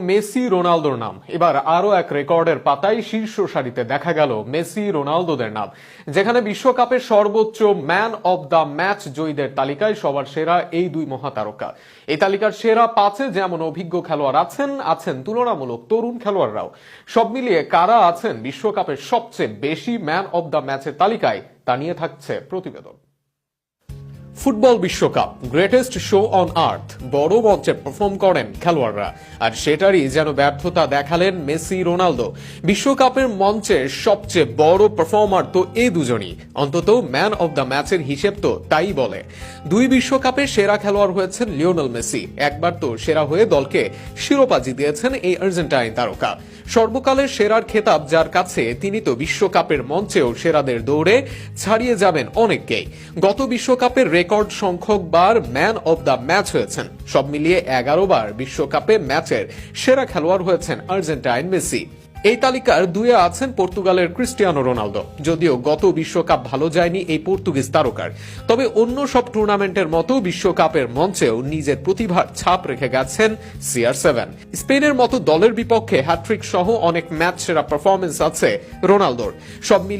Messi রোনালদোর নাম এবার আরো এক রেকর্ডের পাতায় শীর্ষ সারিতে দেখা গেল মেসি রোনালদোদের নাম, যেখানে বিশ্বকাপের সর্বোচ্চ ম্যান অব দ্য ম্যাচ জয়ীদের তালিকায় সবার সেরা এই দুই মহাতারকা। এই তালিকার সেরা পাঁচে যেমন অভিজ্ঞ খেলোয়াড় আছেন তুলনামূলক তরুণ খেলোয়াড়রাও। সব মিলিয়ে কারা আছেন বিশ্বকাপের সবচেয়ে বেশি ম্যান অব দ্য ম্যাচের তালিকায় তা নিয়ে থাকছে প্রতিবেদন। ফুটবল বিশ্বকাপ গ্রেটেস্ট শো অন আর্থ, বড় মঞ্চে পারফর্ম করেন খেলোয়াড়রা, আর সেটারই যেন ব্যর্থতা দেখালেন মেসি রোনালদো। বিশ্বকাপের মঞ্চে সবচেয়ে বড় পারফর্মার তো এই দুজনই, অন্তত ম্যান অব দ্য ম্যাচের হিসেব তো তাই বলে। দুই বিশ্বকাপে সেরা খেলোয়াড় হয়েছেন লিওনেল মেসি, একবার তো সেরা হয়ে দলকে শিরোপা জিতিয়েছেন এই আর্জেন্টাইন তারকা। সর্বকালের সেরার খেতাব যার কাছে, তিনি তো বিশ্বকাপের মঞ্চেও সেরাদের দৌড়ে ছাড়িয়ে যাবেন অনেককেই। গত বিশ্বকাপের রেকর্ড সংখ্যক বার ম্যান অব দ্য ম্যাচ হয়েছেন। সব মিলিয়ে 11 বার বিশ্বকাপে ম্যাচের সেরা খেলোয়াড় হয়েছেন আর্জেন্টাইন মেসি। এই তালিকার দুয়ে আছেন পর্তুগালের ক্রিস্টিয়ানো রোনালদো। যদিও গত বিশ্বকাপ ভালো যায়নি এই পর্তুগিজ তারকার, তবে অন্য সব টুর্নামেন্টের মতো বিশ্বকাপের মঞ্চেও নিজের প্রতিভার ছাপ রেখে গেছেন CR7। স্পেনের মতো দলের বিপক্ষে হ্যাট্রিক সহ অনেক ম্যাচ সেরা পারফরমেন্স আছে রোনালদোর। সব মিলিয়ে